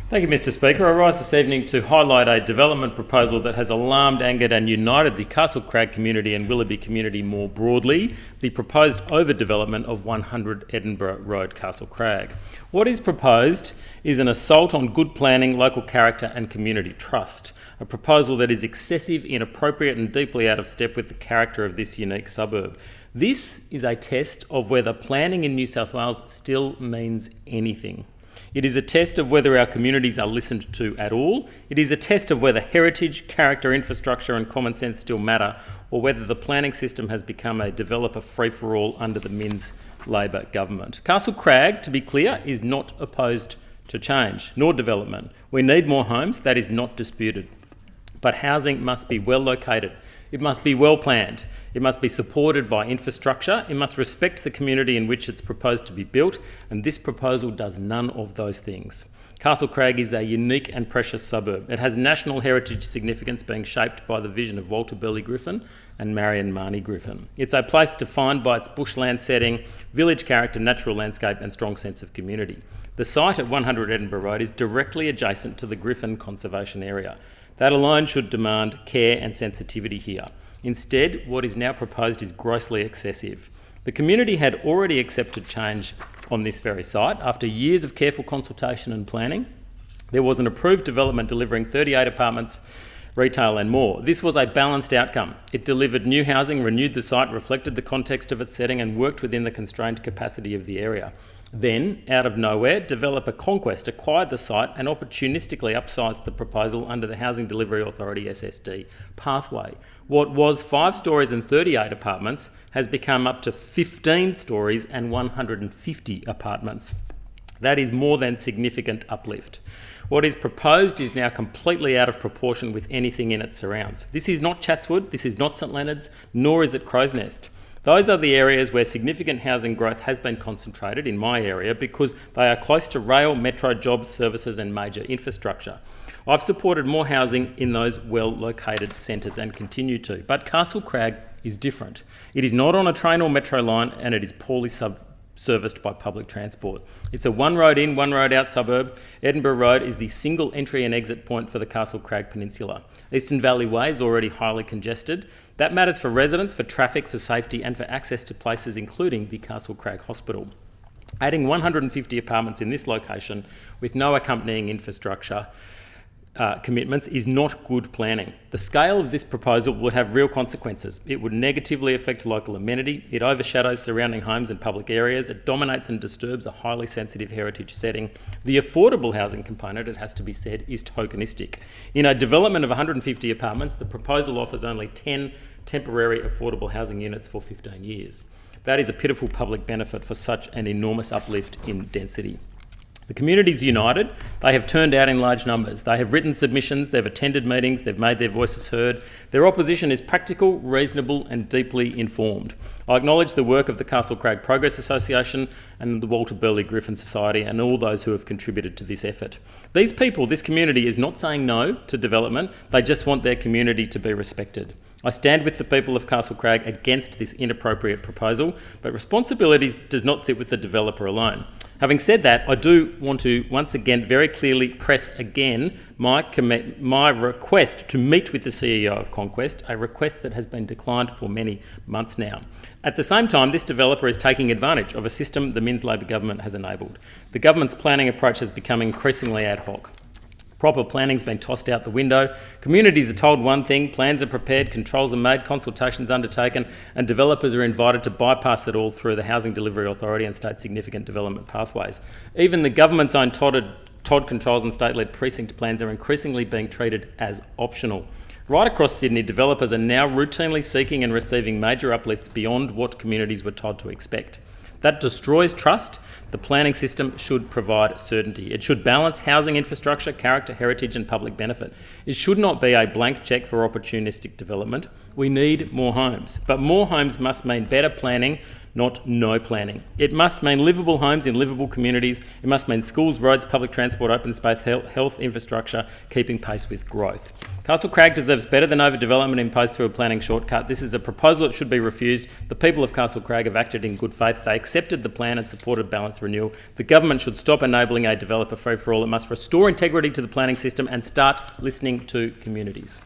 Thank you, Mr. Speaker. I rise this evening to highlight a development proposal that has alarmed, angered and united the Castlecrag community and Willoughby community more broadly, the proposed overdevelopment of 100 Edinburgh Road, Castlecrag. What is proposed is an assault on good planning, local character and community trust, a proposal that is excessive, inappropriate and deeply out of step with the character of this unique suburb. This is a test of whether planning in New South Wales still means anything. It is a test of whether our communities are listened to at all. It is a test of whether heritage, character, infrastructure and common sense still matter, or whether the planning system has become a developer free-for-all under the Minns Labor government. Castlecrag, to be clear, is not opposed to change, nor development. We need more homes, that is not disputed. But housing must be well located. It must be well planned. It must be supported by infrastructure. It must respect the community in which it's proposed to be built, and this proposal does none of those things. Castlecrag is a unique and precious suburb. It has national heritage significance, being shaped by the vision of Walter Burley Griffin and Marion Marnie Griffin. It's a place defined by its bushland setting, village character, natural landscape and strong sense of community. The site at 100 Edinburgh Road is directly adjacent to the Griffin Conservation Area. That alone should demand care and sensitivity here. Instead, what is now proposed is grossly excessive. The community had already accepted change on this very site. After years of careful consultation and planning, there was an approved development delivering 38 apartments, retail and more. This was a balanced outcome. It delivered new housing, renewed the site, reflected the context of its setting and worked within the constrained capacity of the area. Then, out of nowhere, developer Conquest acquired the site and opportunistically upsized the proposal under the Housing Delivery Authority SSD pathway. What was 5 stories and 38 apartments has become up to 15 stories and 150 apartments. That is more than significant uplift. What is proposed is now completely out of proportion with anything in its surrounds. This is not Chatswood, this is not St Leonard's, nor is it Crow's Nest. Those are the areas where significant housing growth has been concentrated in my area because they are close to rail, metro, jobs, services and major infrastructure. I've supported more housing in those well-located centres and continue to, but Castlecrag is different. It is not on a train or metro line and it is poorly serviced by public transport. It's a one road in, one road out suburb. Edinburgh Road is the single entry and exit point for the Castlecrag Peninsula. Eastern Valley Way is already highly congested. That matters for residents, for traffic, for safety and for access to places including the Castlecrag Hospital. Adding 150 apartments in this location with no accompanying infrastructure commitments is not good planning. The scale of this proposal would have real consequences. It would negatively affect local amenity, it overshadows surrounding homes and public areas, it dominates and disturbs a highly sensitive heritage setting. The affordable housing component, it has to be said, is tokenistic. In a development of 150 apartments, the proposal offers only 10 temporary affordable housing units for 15 years. That is a pitiful public benefit for such an enormous uplift in density. The community's united. They have turned out in large numbers. They have written submissions, they've attended meetings, they've made their voices heard. Their opposition is practical, reasonable and deeply informed. I acknowledge the work of the Castlecrag Progress Association and the Walter Burley Griffin Society and all those who have contributed to this effort. These people, this community is not saying no to development, they just want their community to be respected. I stand with the people of Castlecrag against this inappropriate proposal, but responsibility does not sit with the developer alone. Having said that, I do want to once again very clearly press again my request to meet with the CEO of Conquest, a request that has been declined for many months now. At the same time, this developer is taking advantage of a system the Minns Labor government has enabled. The government's planning approach has become increasingly ad hoc. Proper planning's been tossed out the window. Communities are told one thing, plans are prepared, controls are made, consultations undertaken, and developers are invited to bypass it all through the Housing Delivery Authority and state significant development pathways. Even the government's own TOD controls and state-led precinct plans are increasingly being treated as optional. Right across Sydney, developers are now routinely seeking and receiving major uplifts beyond what communities were told to expect. That destroys trust. The planning system should provide certainty. It should balance housing infrastructure, character, heritage and public benefit. It should not be a blank cheque for opportunistic development. We need more homes, but more homes must mean better planning, not no planning. It must mean livable homes in livable communities. It must mean schools, roads, public transport, open space, health infrastructure, keeping pace with growth. Castlecrag deserves better than overdevelopment imposed through a planning shortcut. This is a proposal that should be refused. The people of Castlecrag have acted in good faith. They accepted the plan and supported balanced renewal. The government should stop enabling a developer free-for-all. It must restore integrity to the planning system and start listening to communities.